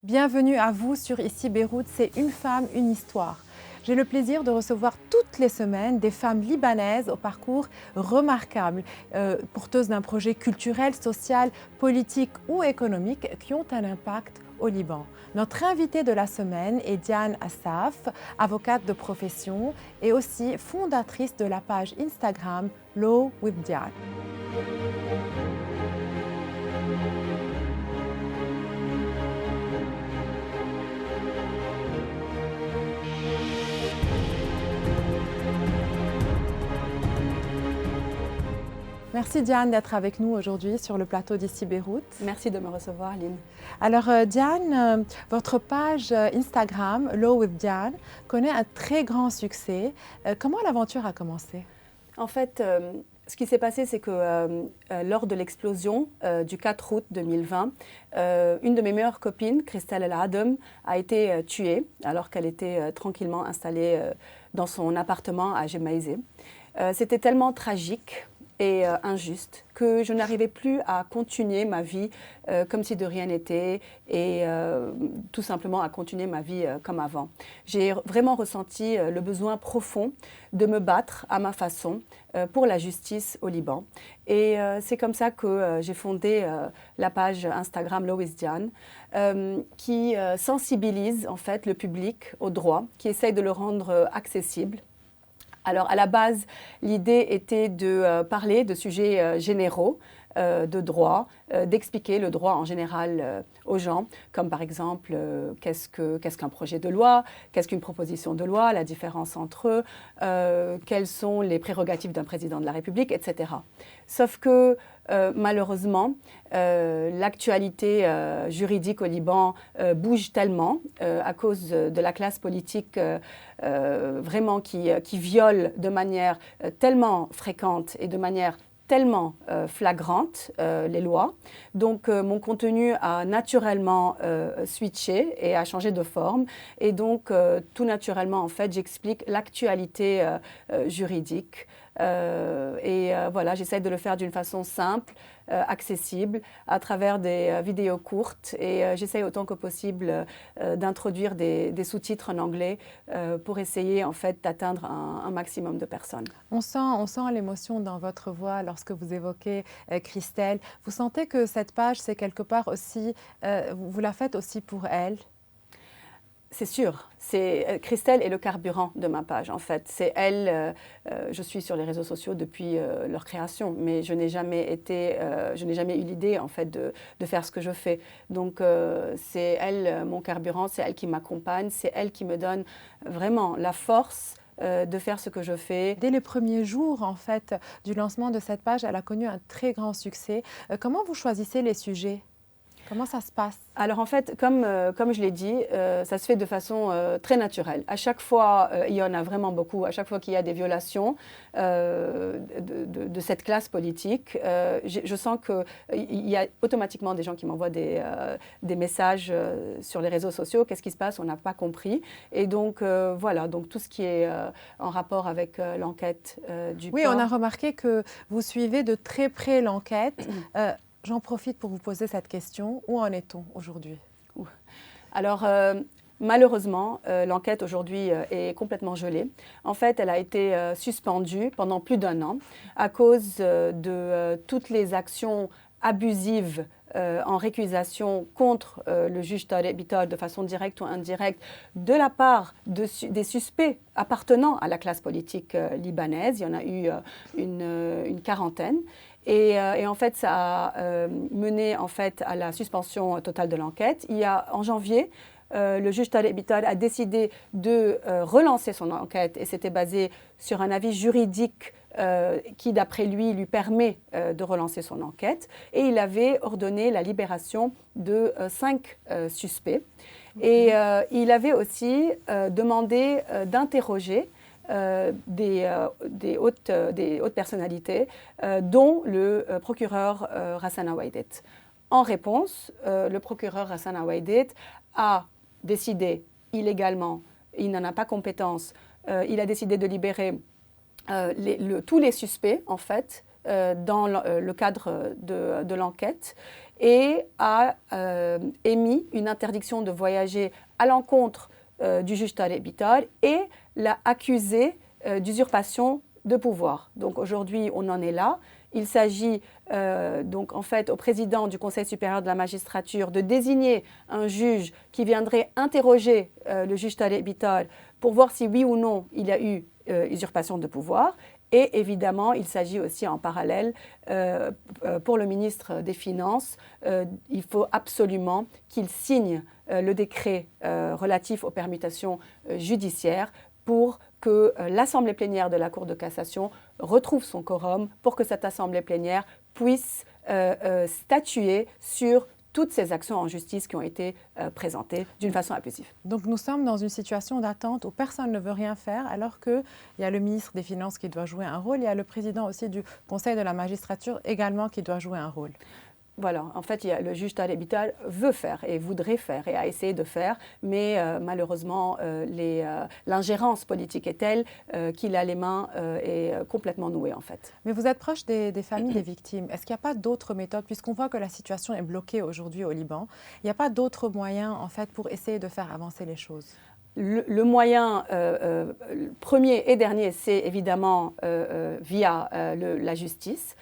Bienvenue à vous sur Ici Beyrouth, c'est une femme, une histoire. J'ai le plaisir de recevoir toutes les semaines des femmes libanaises au parcours remarquable, porteuses d'un projet culturel, social, politique ou économique qui ont un impact au Liban. Notre invitée de la semaine est Diane Assaf, avocate de profession et aussi fondatrice de la page Instagram Law with Diane. Merci Diane d'être avec nous aujourd'hui sur le plateau d'Ici Beyrouth. Merci de me recevoir, Lynn. Alors Diane, votre page Instagram, Law with Diane, connaît un très grand succès. Comment l'aventure a commencé? En fait, ce qui s'est passé, c'est que lors de l'explosion du 4 août 2020, une de mes meilleures copines, Christelle El Adem, a été tuée alors qu'elle était tranquillement installée dans son appartement à Gemaizé. C'était tellement tragique et injuste que je n'arrivais plus à continuer ma vie comme si de rien n'était et tout simplement à continuer ma vie comme avant. J'ai vraiment ressenti le besoin profond de me battre à ma façon pour la justice au Liban. Et c'est comme ça que j'ai fondé la page Instagram Law with Diane qui sensibilise en fait le public au droit, qui essaye de le rendre accessible. Alors, à la base, l'idée était de parler de sujets généraux, de droit, d'expliquer le droit en général aux gens, comme par exemple qu'est-ce qu'un projet de loi, qu'est-ce qu'une proposition de loi, la différence entre eux, quelles sont les prérogatives d'un président de la République, etc. Sauf que malheureusement, l'actualité juridique au Liban bouge tellement à cause de la classe politique vraiment qui viole de manière tellement fréquente et de manière tellement flagrante les lois. Donc mon contenu a naturellement switché et a changé de forme. Et donc tout naturellement, en fait, j'explique l'actualité juridique. Voilà, j'essaie de le faire d'une façon simple, accessible, à travers des vidéos courtes. Et j'essaie autant que possible d'introduire des sous-titres en anglais pour essayer en fait d'atteindre un maximum de personnes. On sent l'émotion dans votre voix lorsque vous évoquez Christelle. Vous sentez que cette page, c'est quelque part aussi, vous la faites aussi pour elle? C'est sûr. Christelle est le carburant de ma page, en fait. C'est elle, je suis sur les réseaux sociaux depuis leur création, mais je n'ai jamais eu l'idée, en fait, de faire ce que je fais. Donc, c'est elle, mon carburant, c'est elle qui m'accompagne, c'est elle qui me donne vraiment la force de faire ce que je fais. Dès les premiers jours, en fait, du lancement de cette page, elle a connu un très grand succès. Comment vous choisissez les sujets? Comment ça se passe? Alors en fait, comme je l'ai dit, ça se fait de façon très naturelle. À chaque fois, il y en a vraiment beaucoup, à chaque fois qu'il y a des violations de cette classe politique, je sens qu'il y a automatiquement des gens qui m'envoient des messages sur les réseaux sociaux. Qu'est-ce qui se passe? On n'a pas compris. Et donc voilà, donc tout ce qui est en rapport avec l'enquête du Oui, corps. on a remarqué que vous suivez de très près l'enquête. J'en profite pour vous poser cette question. Où en est-on aujourd'hui? Alors, malheureusement, l'enquête aujourd'hui est complètement gelée. En fait, elle a été suspendue pendant plus d'1 an à cause de toutes les actions abusives en récusation contre le juge Tarek Bitar de façon directe ou indirecte de la part des suspects appartenant à la classe politique libanaise. Il y en a eu une quarantaine. Et en fait, ça a mené en fait, à la suspension totale de l'enquête. En janvier, le juge Tarek Bitar a décidé de relancer son enquête et c'était basé sur un avis juridique qui, d'après lui permet de relancer son enquête. Et il avait ordonné la libération de 5 suspects. Et il avait aussi demandé d'interroger des hautes personnalités, dont le procureur Hassan Awaidet. En réponse, le procureur Hassan Awaidet a décidé illégalement, il n'en a pas compétence, il a décidé de libérer tous les suspects, en fait, dans le cadre de l'enquête et a émis une interdiction de voyager à l'encontre du juge Tarek Bitar et l'a accusé d'usurpation de pouvoir. Donc aujourd'hui, on en est là. Il s'agit donc en fait au président du Conseil supérieur de la magistrature de désigner un juge qui viendrait interroger le juge Tarek Bitar pour voir si oui ou non il y a eu usurpation de pouvoir. Et évidemment, il s'agit aussi en parallèle pour le ministre des Finances, il faut absolument qu'il signe le décret relatif aux permutations judiciaires pour que l'Assemblée plénière de la Cour de cassation retrouve son quorum pour que cette Assemblée plénière puisse statuer sur toutes ces actions en justice qui ont été présentées d'une façon abusive. Donc nous sommes dans une situation d'attente où personne ne veut rien faire, alors qu'il y a le ministre des Finances qui doit jouer un rôle, il y a le président aussi du Conseil de la magistrature également qui doit jouer un rôle. Voilà, en fait, le juge Tarek Bitar veut faire et voudrait faire et a essayé de faire, mais malheureusement, l'ingérence politique est telle qu'il a les mains est complètement nouée, en fait. Mais vous êtes proche des familles des victimes. Est-ce qu'il n'y a pas d'autres méthodes, puisqu'on voit que la situation est bloquée aujourd'hui au Liban, il n'y a pas d'autres moyens, en fait, pour essayer de faire avancer les choses? Le moyen premier et dernier, c'est évidemment via la justice.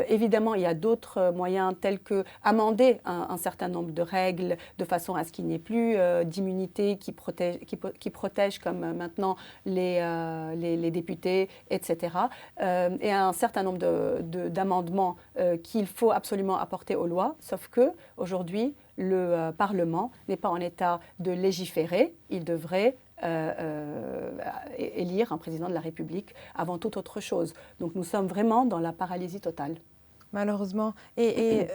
Évidemment, il y a d'autres moyens tels que amender un certain nombre de règles de façon à ce qu'il n'y ait plus d'immunité qui protège comme maintenant les députés, etc. Et un certain nombre d'amendements qu'il faut absolument apporter aux lois, sauf que aujourd'hui, le Parlement n'est pas en état de légiférer. Il devrait élire un président de la République avant toute autre chose. Donc nous sommes vraiment dans la paralysie totale. Malheureusement. Et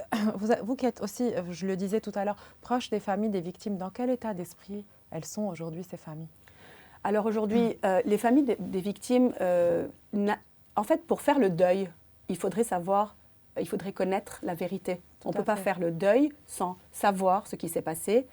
vous qui êtes aussi, je le disais tout à l'heure, proche des familles des victimes, dans quel état d'esprit elles sont aujourd'hui, ces familles? Alors aujourd'hui, les familles des victimes, en fait, pour faire le deuil, il faudrait connaître la vérité. On ne peut pas faire le deuil sans savoir ce qui s'est passé,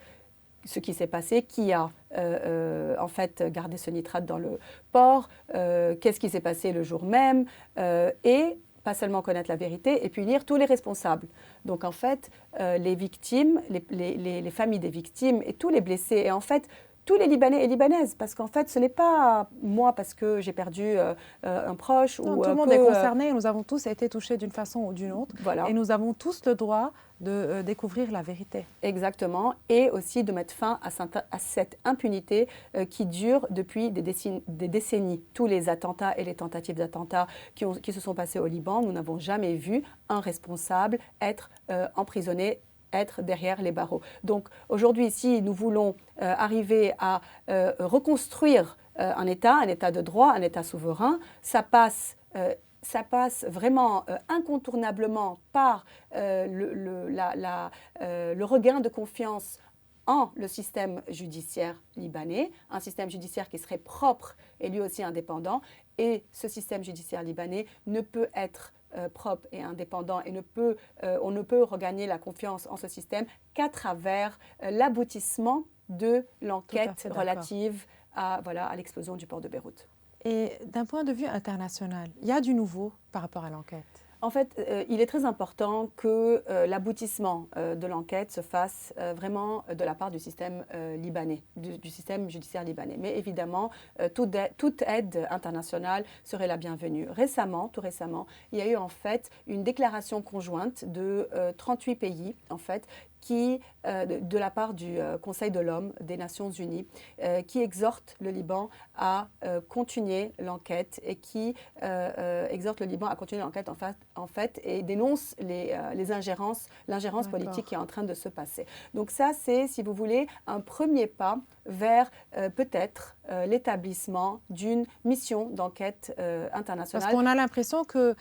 qui a en fait gardé ce nitrate dans le porc, qu'est-ce qui s'est passé le jour même, et pas seulement connaître la vérité, et punir tous les responsables. Donc en fait, les victimes, les familles des victimes et tous les blessés, et en fait, tous les Libanais et Libanaises, parce qu'en fait, ce n'est pas moi parce que j'ai perdu un proche. Non, ou tout le monde est concerné, nous avons tous été touchés d'une façon ou d'une autre, voilà. Et nous avons tous le droit de découvrir la vérité. Exactement, et aussi de mettre fin à cette impunité qui dure depuis des décennies. Tous les attentats et les tentatives d'attentats qui se sont passés au Liban, nous n'avons jamais vu un responsable être emprisonné, être derrière les barreaux. Donc aujourd'hui, si nous voulons arriver à reconstruire un État de droit, un État souverain, ça passe vraiment incontournablement par le regain de confiance en le système judiciaire libanais, un système judiciaire qui serait propre et lui aussi indépendant. Et ce système judiciaire libanais ne peut être propre et indépendant et on ne peut regagner la confiance en ce système qu'à travers l'aboutissement de l'enquête relative à l'explosion du port de Beyrouth. Et d'un point de vue international, il y a du nouveau par rapport à l'enquête? En fait, il est très important que l'aboutissement de l'enquête se fasse vraiment de la part du système libanais, du système judiciaire libanais. Mais évidemment, toute aide internationale serait la bienvenue. Tout récemment, il y a eu en fait une déclaration conjointe de 38 pays, en fait, de la part du Conseil de l'homme des Nations Unies, qui exhorte le Liban à continuer l'enquête et qui exhorte le Liban à continuer l'enquête en fait et dénonce l'ingérence politique qui est en train de se passer. Donc ça, c'est, si vous voulez, un premier pas vers peut-être l'établissement d'une mission d'enquête internationale. Parce qu'on a l'impression que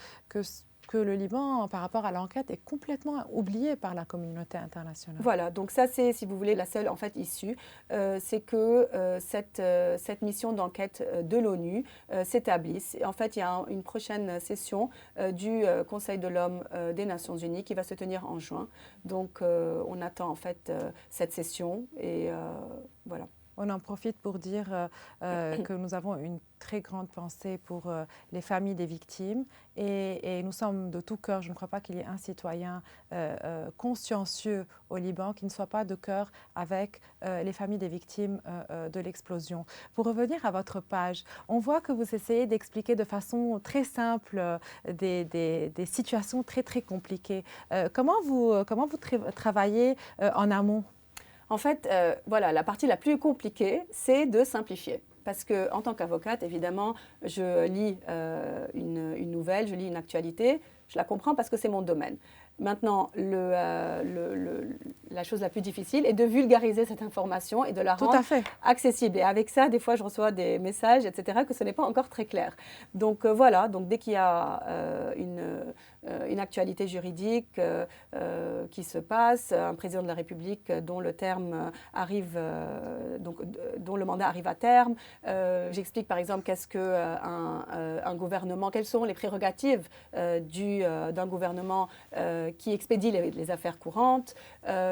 le Liban, par rapport à l'enquête, est complètement oublié par la communauté internationale. Voilà, donc ça c'est, si vous voulez, la seule en fait issue, c'est que cette mission d'enquête de l'ONU s'établisse. En fait, il y a une prochaine session du Conseil de l'homme des Nations Unies qui va se tenir en juin. Donc on attend en fait cette session et voilà. On en profite pour dire que nous avons une très grande pensée pour les familles des victimes et nous sommes de tout cœur, je ne crois pas qu'il y ait un citoyen consciencieux au Liban qui ne soit pas de cœur avec les familles des victimes de l'explosion. Pour revenir à votre page, on voit que vous essayez d'expliquer de façon très simple des situations très très compliquées. Comment vous travaillez en amont? En fait, voilà, la partie la plus compliquée, c'est de simplifier. Parce qu'en tant qu'avocate, évidemment, je lis une nouvelle, je lis une actualité, je la comprends parce que c'est mon domaine. Maintenant, la chose la plus difficile est de vulgariser cette information et de la rendre accessible. Et avec ça, des fois, je reçois des messages, etc., que ce n'est pas encore très clair. Donc voilà, donc dès qu'il y a une actualité juridique qui se passe, un président de la République dont le terme arrive, dont le mandat arrive à terme, j'explique par exemple qu'est-ce qu'un gouvernement, quelles sont les prérogatives d'un gouvernement qui expédie les affaires courantes.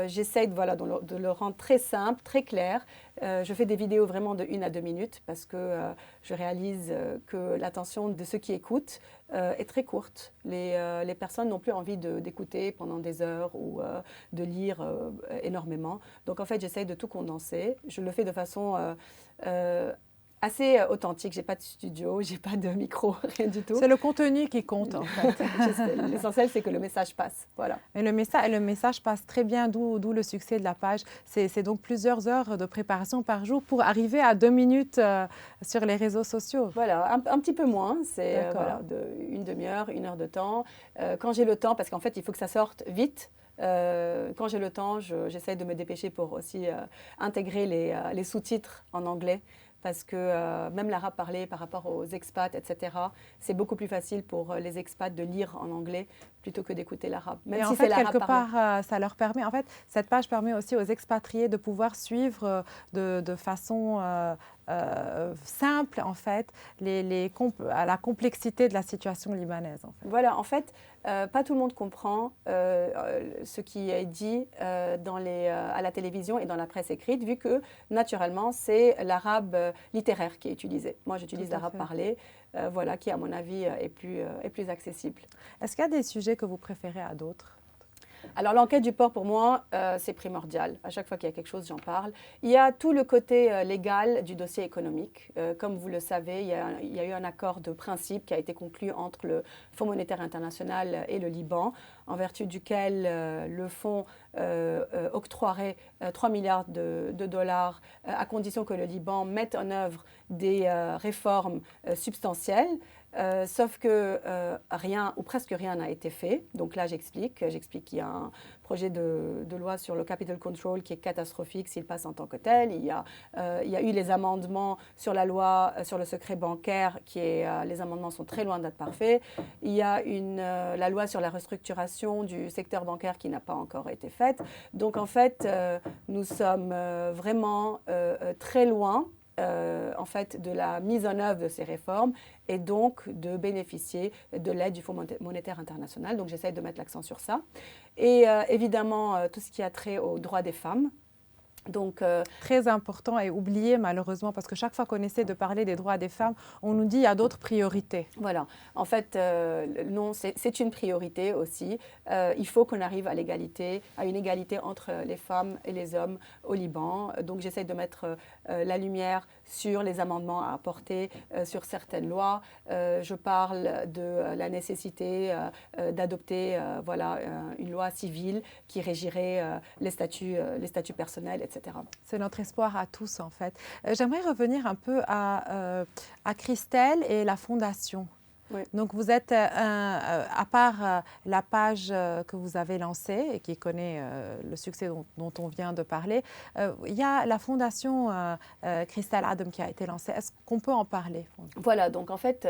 J'essaie de le rendre très simple, très clair. Je fais des vidéos vraiment de 1 à 2 minutes parce que je réalise que l'attention de ceux qui écoutent est très courte. Les personnes n'ont plus envie d'écouter pendant des heures ou de lire énormément. Donc en fait, j'essaie de tout condenser. Je le fais de façon assez authentique. J'ai pas de studio, j'ai pas de micro, rien du tout. C'est le contenu qui compte en fait. L'essentiel, c'est que le message passe. Voilà. Et le message passe très bien, d'où le succès de la page. C'est donc plusieurs heures de préparation par jour pour arriver à 2 minutes sur les réseaux sociaux. Voilà, un petit peu moins. C'est une demi-heure, 1 heure de temps. Quand j'ai le temps, parce qu'en fait, il faut que ça sorte vite. Quand j'ai le temps, j'essaie de me dépêcher pour aussi intégrer les sous-titres en anglais. Parce que même l'arabe parlé par rapport aux expats, etc., c'est beaucoup plus facile pour les expats de lire en anglais plutôt que d'écouter l'arabe. Même si c'est l'arabe quelque part, ça leur permet, en fait, cette page permet aussi aux expatriés de pouvoir suivre de façon simple, en fait, la complexité de la situation libanaise. En fait. Voilà, en fait, pas tout le monde comprend ce qui est dit à la télévision et dans la presse écrite, vu que, naturellement, c'est l'arabe littéraire qui est utilisé. Moi, j'utilise l'arabe parlé, qui, à mon avis, est plus accessible. Est-ce qu'il y a des sujets que vous préférez à d'autres ? Alors l'enquête du port, pour moi, c'est primordial. À chaque fois qu'il y a quelque chose, j'en parle. Il y a tout le côté légal du dossier économique. Comme vous le savez, il y a eu un accord de principe qui a été conclu entre le Fonds monétaire international et le Liban, en vertu duquel le fonds octroierait 3 milliards de dollars à condition que le Liban mette en œuvre des réformes substantielles. Sauf que rien ou presque rien n'a été fait. Donc là, j'explique qu'il y a un projet de loi sur le capital control qui est catastrophique s'il passe en tant que tel. Il y a eu les amendements sur la loi sur le secret bancaire les amendements sont très loin d'être parfaits. Il y a la loi sur la restructuration du secteur bancaire qui n'a pas encore été faite. Donc en fait, nous sommes vraiment très loin en fait, de la mise en œuvre de ces réformes et donc de bénéficier de l'aide du Fonds monétaire international. Donc j'essaie de mettre l'accent sur ça. Et évidemment, tout ce qui a trait aux droits des femmes. Donc, très important et oublié malheureusement parce que chaque fois qu'on essaie de parler des droits des femmes, on nous dit qu'il y a d'autres priorités. Voilà. En fait, non, c'est une priorité aussi. Il faut qu'on arrive à une égalité entre les femmes et les hommes au Liban. Donc j'essaie de mettre la lumière sur les amendements à apporter sur certaines lois. Je parle de la nécessité d'adopter une loi civile qui régirait les statuts personnels, etc. C'est notre espoir à tous, en fait. J'aimerais revenir un peu à Christelle et la Fondation. Oui. Donc, vous êtes, à part la page que vous avez lancée et qui connaît le succès dont on vient de parler, il y a la Fondation Christelle Adam qui a été lancée. Est-ce qu'on peut en parler? Voilà, donc en fait...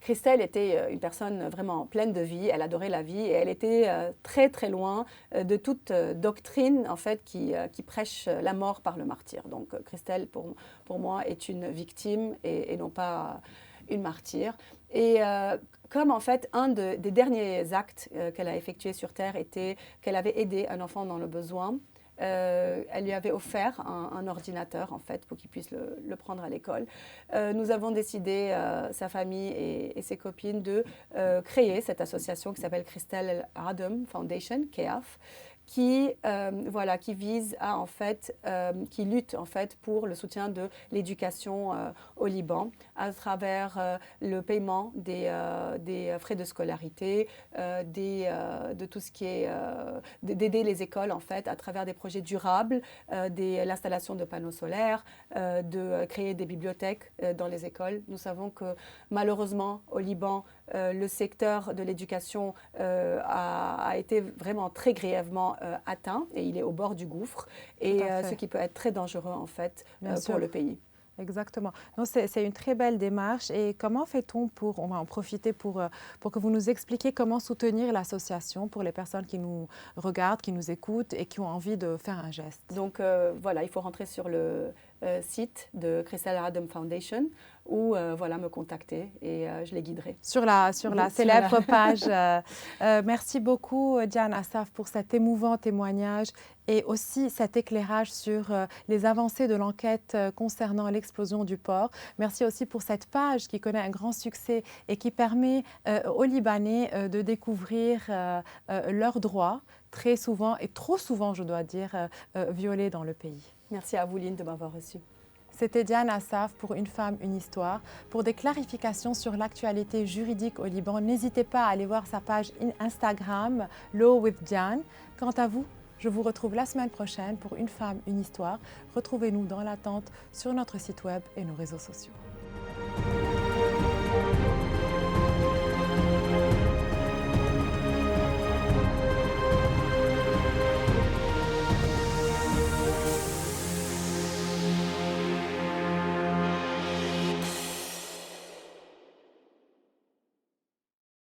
Christelle était une personne vraiment pleine de vie, elle adorait la vie et elle était très très loin de toute doctrine en fait qui prêche la mort par le martyr. Donc Christelle pour moi est une victime et non pas une martyre. Et comme en fait un des derniers actes qu'elle a effectués sur Terre était qu'elle avait aidé un enfant dans le besoin, elle lui avait offert un ordinateur, en fait, pour qu'il puisse le prendre à l'école. Nous avons décidé, sa famille et ses copines, de créer cette association qui s'appelle Christelle El Adem Foundation, KEAF, qui vise à, en fait, qui lutte, en fait, pour le soutien de l'éducation au Liban à travers le paiement des frais de scolarité, de tout ce qui est d'aider les écoles, en fait, à travers des projets durables, l'installation de panneaux solaires, de créer des bibliothèques dans les écoles. Nous savons que malheureusement au Liban, le secteur de l'éducation a été vraiment très grièvement atteint et il est au bord du gouffre, et ce qui peut être très dangereux, en fait, pour le pays. Exactement. C'est une très belle démarche. Et comment fait-on on va en profiter pour que vous nous expliquiez comment soutenir l'association pour les personnes qui nous regardent, qui nous écoutent et qui ont envie de faire un geste? Donc voilà, il faut rentrer sur le site de Christelle El Adem Foundation ou me contacter et je les guiderai. Sur la célèbre page. Merci beaucoup, Diane Assaf, pour cet émouvant témoignage et aussi cet éclairage sur les avancées de l'enquête concernant l'explosion du port. Merci aussi pour cette page qui connaît un grand succès et qui permet aux Libanais de découvrir leurs droits, très souvent et trop souvent, je dois dire, violés dans le pays. Merci à vous, Lynn, de m'avoir reçue. C'était Diane Assaf pour Une femme, une histoire. Pour des clarifications sur l'actualité juridique au Liban, n'hésitez pas à aller voir sa page Instagram, Law with Diane. Quant à vous, je vous retrouve la semaine prochaine pour Une femme, une histoire. Retrouvez-nous dans l'attente sur notre site web et nos réseaux sociaux.